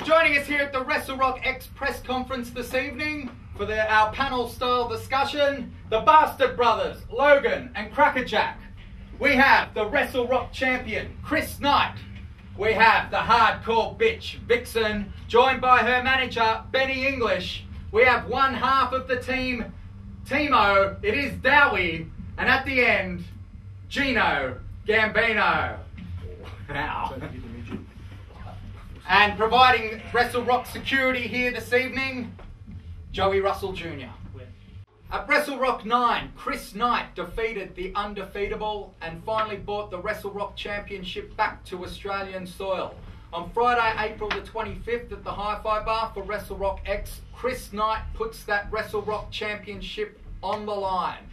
Joining us here at the WrestleRock X press conference this evening for our panel-style discussion, the Bastard Brothers, Logan and Crackerjack. We have the WrestleRock champion, Chris Knight. We have the hardcore bitch, Vixen, joined by her manager, Benny English. We have one half of the team, Timo, it is Dowie, and at the end, Gino Gambino. Wow. And providing WrestleRock security here this evening, Joey Russell Jr. At WrestleRock 9, Chris Knight defeated the undefeatable and finally brought the WrestleRock Championship back to Australian soil. On Friday, April the 25th at the Hi-Fi Bar for WrestleRock X, Chris Knight puts that WrestleRock Championship on the line.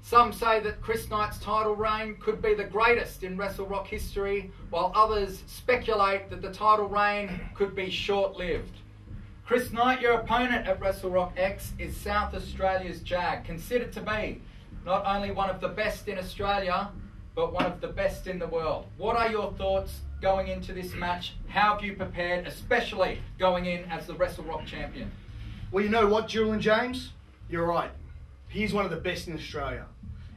Some say that Chris Knight's title reign could be the greatest in WrestleRock history, while others speculate that the title reign could be short-lived. Chris Knight, your opponent at WrestleRock X, is South Australia's Jag, considered to be not only one of the best in Australia, but one of the best in the world. What are your thoughts going into this match? How have you prepared, especially going in as the WrestleRock champion? Well, you know what, Julian James? You're right. He's one of the best in Australia.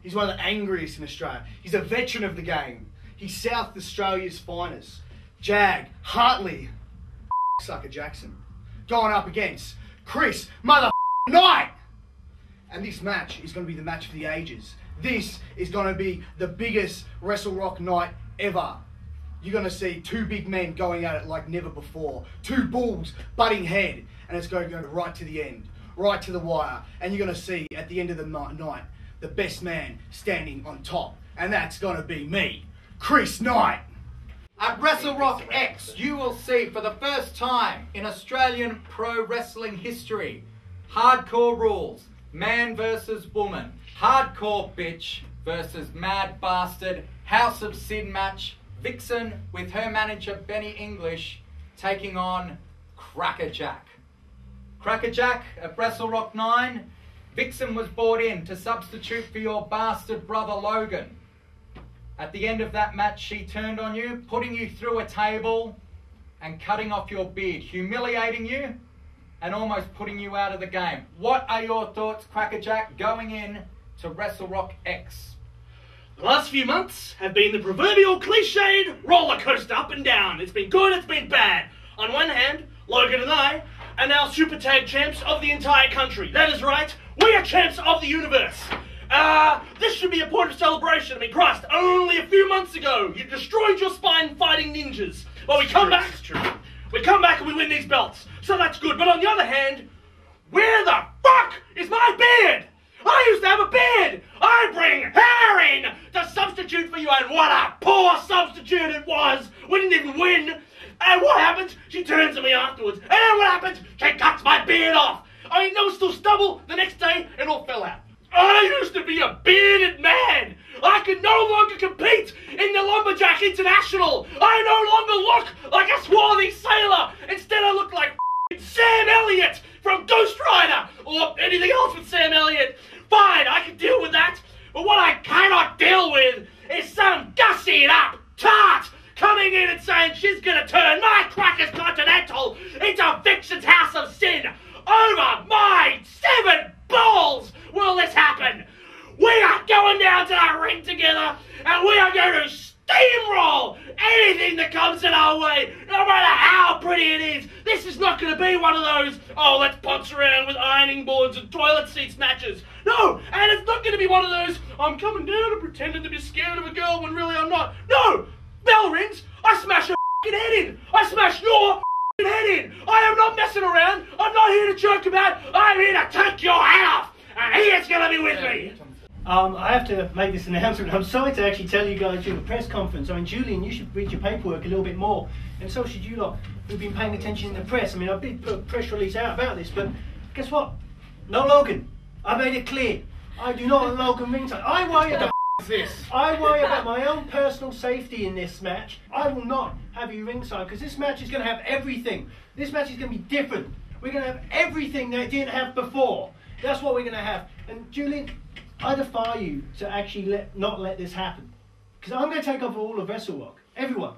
He's one of the angriest in Australia. He's a veteran of the game. He's South Australia's finest. Jag, Hartley, sucker Jackson, going up against Chris Knight. And this match is going to be the match for the ages. This is going to be the biggest WrestleRock night ever. You're going to see two big men going at it like never before. Two bulls butting head, and it's going to go right to the end, right to the wire. And you're going to see at the end of the night, the best man standing on top. And that's going to be me, Chris Knight. At WrestleRock X, you will see for the first time in Australian pro wrestling history, hardcore rules, man versus woman, hardcore bitch versus mad bastard, House of Sin match, Vixen with her manager Benny English taking on Crackerjack. Crackerjack at WrestleRock 9, Vixen was brought in to substitute for your bastard brother Logan. At the end of that match, she turned on you, putting you through a table and cutting off your beard, humiliating you and almost putting you out of the game. What are your thoughts, Crackerjack, going in to WrestleRock X? The last few months have been the proverbial cliched roller coaster up and down. It's been good, it's been bad. On one hand, Logan and I are now super tag champs of the entire country. That is right, we are champs of the universe. This should be a point of celebration. I mean, Christ, only a few months ago, you destroyed your spine fighting ninjas. Well, we come back and we win these belts. So that's good. But on the other hand, where the fuck is my beard? I used to have a beard. I bring hair in to substitute for you, and what a poor substitute it was. We didn't even win. And what happened? She turns to me afterwards. And then what happened? She cuts my beard off. I mean, there was still stubble. The next day, it all fell out. I used to be a bearded man. I could no longer compete in the Lumberjack International. I no longer look like a swarthy sailor. Instead, I look like Sam Elliott from Ghost Rider or anything else with Sam Elliott. Fine, I can deal with that. But what I cannot deal with is some gussied up tart coming in and saying she's going to turn my Crackers Continental into Vixen's House of Sin. Over my 7 balls will this happen. We are going down to the ring together and we are going to steamroll anything that comes in our way, no matter how pretty it is. This is not going to be one of those, oh, let's bounce around with ironing boards and toilet seats matches. No, and it's not going to be one of those, I'm coming down and pretending to be scared of a girl when really I'm not. No, bell rings, I smash her head in. I smash your head in. I am not messing around. I'm not here to joke about. I'm here to take your head off. And he is going to be with me. I have to make this announcement. I'm sorry to actually tell you guys during the press conference. I mean, Julian, you should read your paperwork a little bit more. And so should you lot who've been paying attention in the press. I mean, I've been put a press release out about this, but guess what? No Logan. I made it clear. I do not want Logan ringside. I worry about my own personal safety in this match. I will not have you ringside because this match is going to have everything. This match is going to be different. We're going to have everything they didn't have before. That's what we're going to have. And Julian, I defy you to actually not let this happen. Because I'm going to take over all of WrestleRock. Everyone.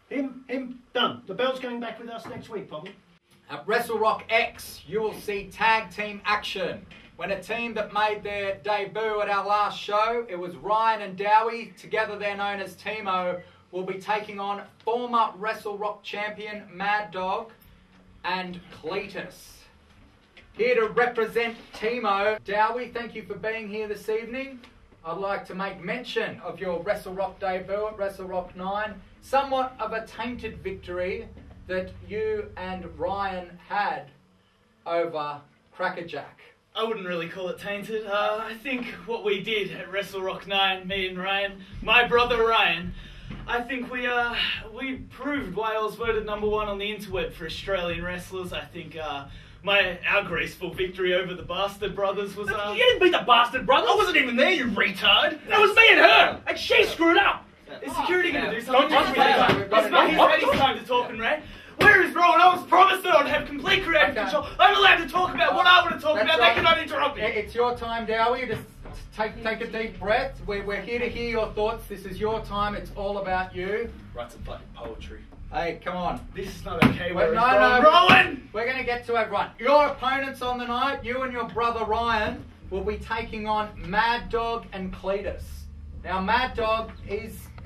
Him, done. The belt's going back with us next week, probably. At WrestleRock X, you will see tag team action. When a team that made their debut at our last show, it was Ryan and Dowie, together they're known as Timo, will be taking on former WrestleRock champion Mad Dog and Cletus. Here to represent Timo. Dowie, thank you for being here this evening. I'd like to make mention of your WrestleRock debut at WrestleRock 9. Somewhat of a tainted victory that you and Ryan had over Crackerjack. I wouldn't really call it tainted. I think what we did at WrestleRock 9, me and Ryan, my brother Ryan, I think we proved why I was voted #1 on the interweb for Australian wrestlers. I think our graceful victory over the Bastard Brothers was... You didn't beat the Bastard Brothers! I wasn't even there, you retard! That was me and her! And she screwed up! Is security going to do Don't something? touch me there. It's not his ready time to talk and rant. Where is Rowan? I was promised that I'd have complete creative control. I'm allowed to talk about what I want to talk about. right. They cannot interrupt me. It's your time, Dowie. Just take a deep breath. We're here to hear your thoughts. This is your time. It's all about you. Write some fucking poetry. Hey, come on. This is not okay. Well, No, Rowan! We're going to get to everyone. Your opponents on the night, you and your brother Ryan, will be taking on Mad Dog and Cletus. Now, Mad Dog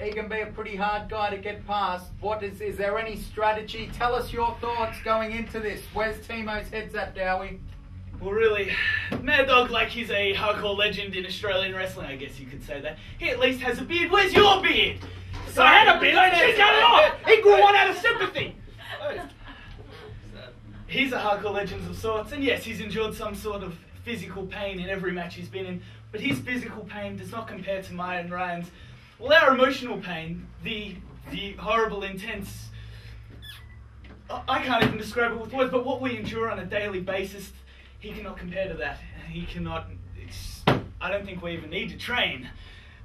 he can be a pretty hard guy to get past. Is there any strategy? Tell us your thoughts going into this. Where's Timo's head's at, Dowie? Well, really, Mad Dog, like he's a hardcore legend in Australian wrestling, I guess you could say that. He at least has a beard. Where's your beard? So I had a beard, she's got it off! He grew one out of sympathy! He's a hardcore legend of sorts, and yes, he's endured some sort of physical pain in every match he's been in, but his physical pain does not compare to mine and Ryan's. Well, our emotional pain, the horrible, intense... I can't even describe it with words, but what we endure on a daily basis, he cannot compare to that. He cannot... I don't think we even need to train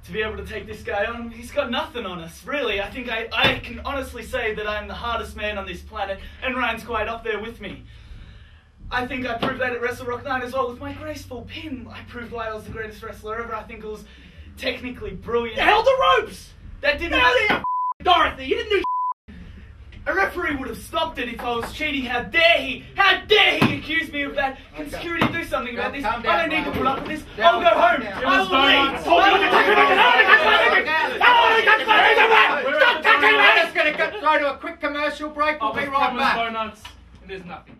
to be able to take this guy on. He's got nothing on us, really. I think I can honestly say that I'm the hardest man on this planet, and Ryan's quite up there with me. I think I proved that at WrestleRock 9 as well with my graceful pin. I proved why I was the greatest wrestler ever. I think it was technically brilliant. You held the ropes! That didn't Hell yeah, Dorothy, you didn't do A referee would have stopped it if I was cheating. How dare he? How dare he accuse me of that? Can security do something about this? I don't need to put up with this. I'll go home. I will leave. We're just going to go to a quick commercial break. We'll be right back. There's nothing.